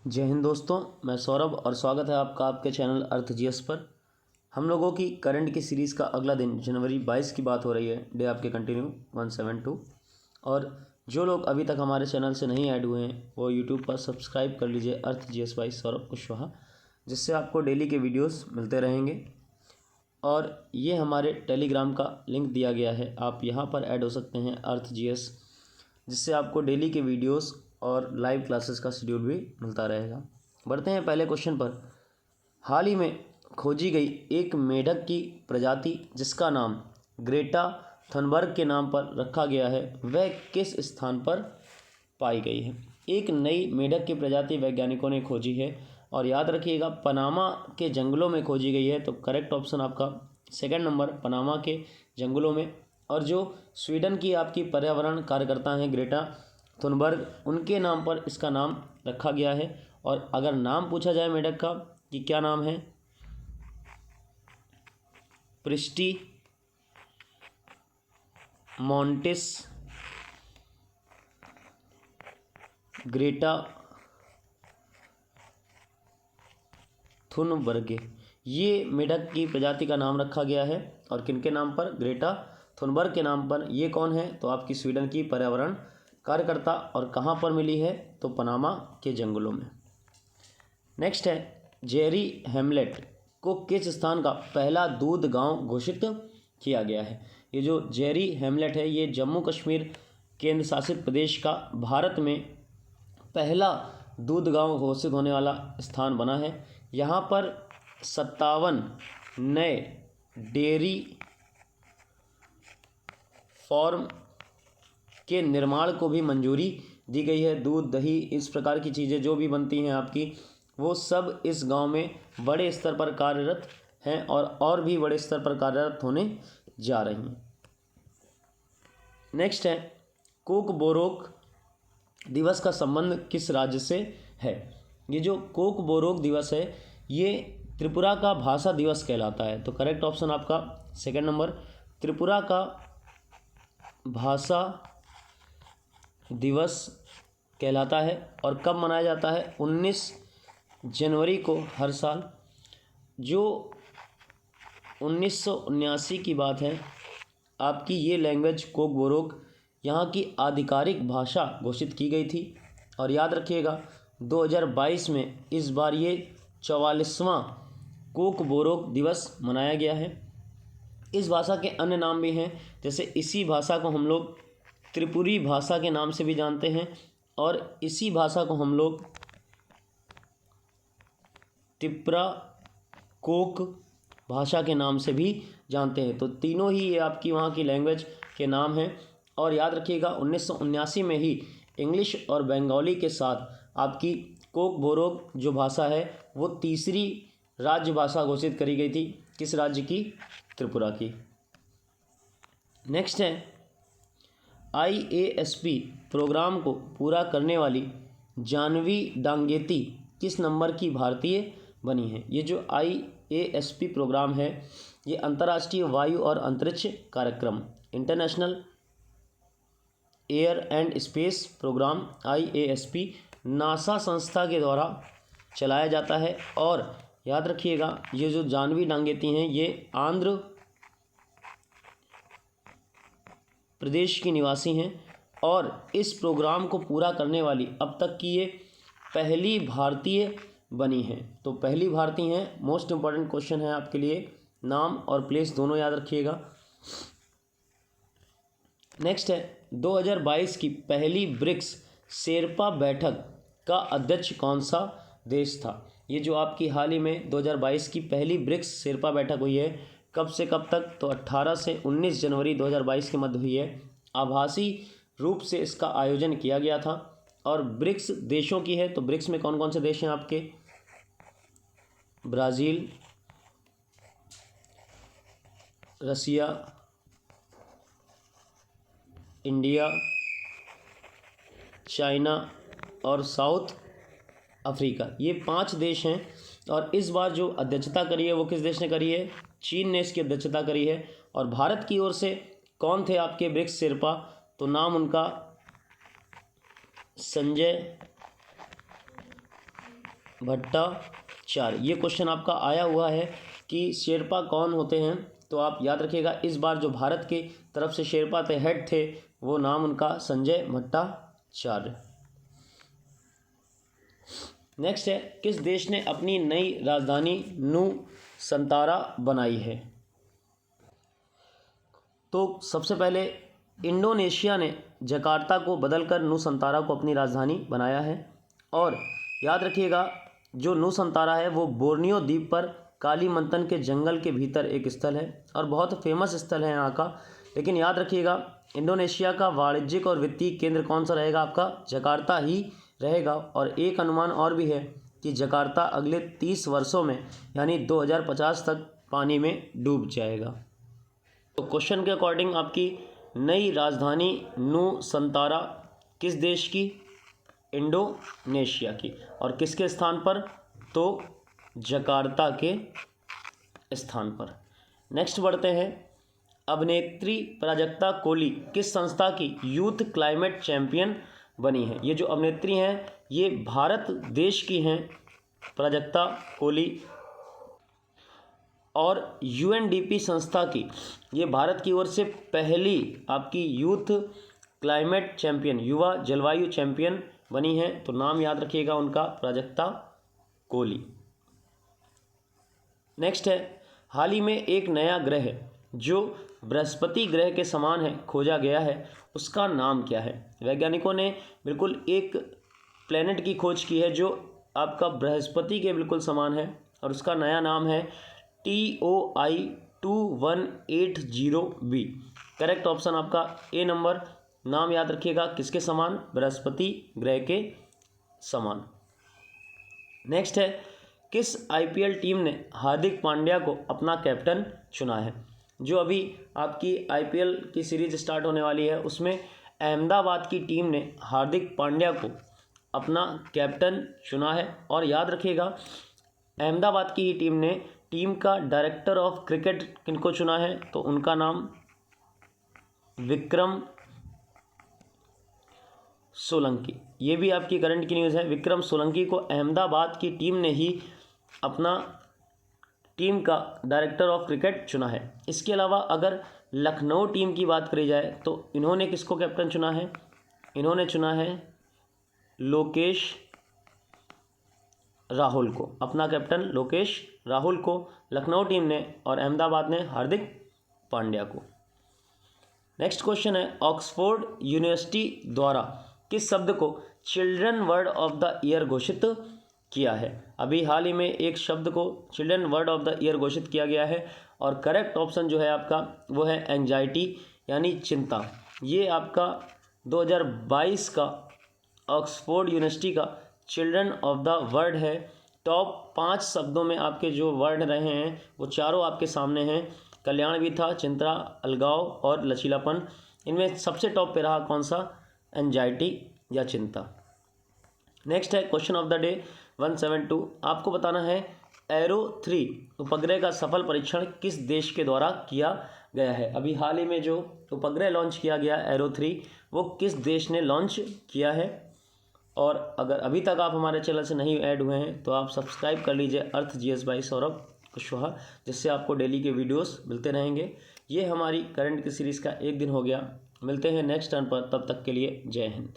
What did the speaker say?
जय हिंद दोस्तों, मैं सौरभ और स्वागत है आपका आपके चैनल अर्थ जीएस पर। हम लोगों की करंट की सीरीज़ का अगला दिन जनवरी 22 की बात हो रही है। डे आपके कंटिन्यू 172। और जो लोग अभी तक हमारे चैनल से नहीं ऐड हुए हैं वो यूट्यूब पर सब्सक्राइब कर लीजिए अर्थ जीएस बाई सौरभ कुशवाहा, जिससे आपको डेली के वीडियोस मिलते रहेंगे। और ये हमारे टेलीग्राम का लिंक दिया गया है, आप यहाँ पर ऐड हो सकते हैं अर्थ जीएस, जिससे आपको डेली के वीडियोस और लाइव क्लासेस का शेड्यूल भी मिलता रहेगा। बढ़ते हैं पहले क्वेश्चन पर। हाल ही में खोजी गई एक मेढक की प्रजाति जिसका नाम ग्रेटा थनबर्ग के नाम पर रखा गया है, वह किस स्थान पर पाई गई है? एक नई मेढक की प्रजाति वैज्ञानिकों ने खोजी है और याद रखिएगा पनामा के जंगलों में खोजी गई है। तो करेक्ट ऑप्शन आपका सेकंड नंबर, पनामा के जंगलों में। और जो स्वीडन की आपकी पर्यावरण कार्यकर्ता हैं ग्रेटा थुनबर्ग, उनके नाम पर इसका नाम रखा गया है। और अगर नाम पूछा जाए मेढक का कि क्या नाम है, प्रिस्टी मॉन्टिस ग्रेटा थुनबर्गे, ये मेढक की प्रजाति का नाम रखा गया है। और किनके नाम पर? ग्रेटा थुनबर्ग के नाम पर। ये कौन है? तो आपकी स्वीडन की पर्यावरण कार्यकर्ता। और कहाँ पर मिली है? तो पनामा के जंगलों में। नेक्स्ट है, जेरी हैमलेट को किस स्थान का पहला दूध गांव घोषित किया गया है? ये जो जेरी हैमलेट है ये जम्मू कश्मीर केंद्र शासित प्रदेश का भारत में पहला दूध गांव घोषित होने वाला स्थान बना है। यहाँ पर 57 नए डेयरी फार्म के निर्माण को भी मंजूरी दी गई है। दूध, दही, इस प्रकार की चीज़ें जो भी बनती हैं आपकी, वो सब इस गांव में बड़े स्तर पर कार्यरत हैं और भी बड़े स्तर पर कार्यरत होने जा रही हैं। नेक्स्ट है, कोकबोरोक दिवस का संबंध किस राज्य से है? ये जो कोकबोरोक दिवस है ये त्रिपुरा का भाषा दिवस कहलाता है। तो करेक्ट ऑप्शन आपका सेकंड नंबर, त्रिपुरा का भाषा दिवस कहलाता है। और कब मनाया जाता है? 19 जनवरी को हर साल। जो 1979 की बात है आपकी, ये लैंग्वेज कोकबोरोक यहाँ की आधिकारिक भाषा घोषित की गई थी। और याद रखिएगा 2022 में इस बार ये 44वां कोकबोरोक दिवस मनाया गया है। इस भाषा के अन्य नाम भी हैं, जैसे इसी भाषा को हम लोग त्रिपुरी भाषा के नाम से भी जानते हैं और इसी भाषा को हम लोग तिप्रा कोक भाषा के नाम से भी जानते हैं। तो तीनों ही ये आपकी वहाँ की लैंग्वेज के नाम हैं। और याद रखिएगा 1979 में ही इंग्लिश और बंगाली के साथ आपकी कोकबोरोक जो भाषा है वो तीसरी राज्य भाषा घोषित करी गई थी। किस राज्य की? त्रिपुरा की। नेक्स्ट है, IASP प्रोग्राम को पूरा करने वाली जानवी डांगेती किस नंबर की भारतीय बनी है? ये जो IASP प्रोग्राम है ये अंतर्राष्ट्रीय वायु और अंतरिक्ष कार्यक्रम, international air and space program IASP NASA संस्था के द्वारा चलाया जाता है। और याद रखिएगा ये जो जानवी डांगेती हैं ये आंध्र प्रदेश की निवासी हैं और इस प्रोग्राम को पूरा करने वाली अब तक की ये पहली भारतीय बनी हैं। तो पहली भारतीय हैं। मोस्ट इम्पॉर्टेंट क्वेश्चन है आपके लिए, नाम और प्लेस दोनों याद रखिएगा। नेक्स्ट है, 2022 की पहली ब्रिक्स शेरपा बैठक का अध्यक्ष कौन सा देश था? ये जो आपकी हाल ही में 2022 की पहली ब्रिक्स शेरपा बैठक हुई है, कब से कब तक? तो 18 से 19 जनवरी 2022 के मध्य हुई है। आभासी रूप से इसका आयोजन किया गया था और ब्रिक्स देशों की है। तो ब्रिक्स में कौन कौन से देश हैं आपके? ब्राज़ील, रसिया, इंडिया, चाइना और साउथ अफ्रीका, ये 5 देश हैं। और इस बार जो अध्यक्षता करी है वो किस देश ने करी है? चीन ने इसकी अध्यक्षता करी है। और भारत की ओर से कौन थे आपके ब्रिक्स शेरपा? तो नाम उनका संजय भट्टाचार्य। ये क्वेश्चन आपका आया हुआ है कि शेरपा कौन होते हैं, तो आप याद रखिएगा इस बार जो भारत की तरफ से शेरपा थे, हेड थे, वो नाम उनका संजय भट्टाचार्य। नेक्स्ट है, किस देश ने अपनी नई राजधानी नुसंतारा बनाई है? तो सबसे पहले इंडोनेशिया ने जकार्ता को बदलकर नुसंतारा को अपनी राजधानी बनाया है। और याद रखिएगा जो नुसंतारा है वो बोर्नियो द्वीप पर कालीमंतन के जंगल के भीतर एक स्थल है और बहुत फेमस स्थल है यहाँ का। लेकिन याद रखिएगा इंडोनेशिया का वाणिज्यिक और वित्तीय केंद्र कौन सा रहेगा? आपका जकार्ता ही रहेगा। और एक अनुमान और भी है कि जकार्ता अगले 30 वर्षों में यानी 2050 तक पानी में डूब जाएगा। तो क्वेश्चन के अकॉर्डिंग आपकी नई राजधानी नुसंतारा किस देश की? इंडोनेशिया की। और किसके स्थान पर? तो जकार्ता के स्थान पर। नेक्स्ट बढ़ते हैं, अभिनेत्री प्राजक्ता कोली किस संस्था की यूथ क्लाइमेट चैंपियन बनी है? ये जो अभिनेत्री हैं ये भारत देश की हैं, प्राजक्ता कोली, और यूएनडीपी संस्था की ये भारत की ओर से पहली आपकी यूथ क्लाइमेट चैंपियन, युवा जलवायु चैंपियन बनी है। तो नाम याद रखिएगा उनका, प्राजक्ता कोली। नेक्स्ट है, हाल ही में एक नया ग्रह जो बृहस्पति ग्रह के समान है खोजा गया है, उसका नाम क्या है? वैज्ञानिकों ने बिल्कुल एक प्लेनेट की खोज की है जो आपका बृहस्पति के बिल्कुल समान है और उसका नया नाम है TOI 2180b। करेक्ट ऑप्शन आपका ए नंबर। नाम याद रखिएगा किसके समान? बृहस्पति ग्रह के समान। नेक्स्ट है, किस IPL टीम ने हार्दिक पांड्या को अपना कैप्टन चुना है? जो अभी आपकी IPL की सीरीज स्टार्ट होने वाली है उसमें अहमदाबाद की टीम ने हार्दिक पांड्या को अपना कैप्टन चुना है। और याद रखिएगा अहमदाबाद की ही टीम ने टीम का डायरेक्टर ऑफ क्रिकेट किनको चुना है? तो उनका नाम विक्रम सोलंकी। ये भी आपकी करंट की न्यूज़ है। विक्रम सोलंकी को अहमदाबाद की टीम ने ही अपना टीम का डायरेक्टर ऑफ क्रिकेट चुना है। इसके अलावा अगर लखनऊ टीम की बात करी जाए तो इन्होंने किसको कैप्टन चुना है? इन्होंने चुना है लोकेश राहुल को, अपना कैप्टन लोकेश राहुल को लखनऊ टीम ने, और अहमदाबाद ने हार्दिक पांड्या को। नेक्स्ट क्वेश्चन है, ऑक्सफोर्ड यूनिवर्सिटी द्वारा किस शब्द को children word of the year घोषित किया है? अभी हाल ही में एक शब्द को children word of the year घोषित किया गया है और करेक्ट ऑप्शन जो है आपका वो है एंजाइटी यानी चिंता। ये आपका 2022 का ऑक्सफोर्ड यूनिवर्सिटी का चिल्ड्रन ऑफ द वर्ड है। टॉप 5 शब्दों में आपके जो वर्ड रहे हैं वो चारों आपके सामने हैं। कल्याण भी था, चिंता, अलगाव और लचीलापन। इनमें सबसे टॉप पे रहा कौन सा? एंजाइटी या चिंता। नेक्स्ट है क्वेश्चन ऑफ द डे 172। आपको बताना है एरो 3 उपग्रह का सफल परीक्षण किस देश के द्वारा किया गया है? अभी हाल ही में जो उपग्रह लॉन्च किया गया एरो 3 वो किस देश ने लॉन्च किया है? और अगर अभी तक आप हमारे चैनल से नहीं ऐड हुए हैं तो आप सब्सक्राइब कर लीजिए अर्थ GS बाई सौरभ कुशवाहा, जिससे आपको डेली के वीडियोस मिलते रहेंगे। ये हमारी करंट की सीरीज़ का एक दिन हो गया। मिलते हैं नेक्स्ट टर्न पर, तब तक के लिए जय हिंद।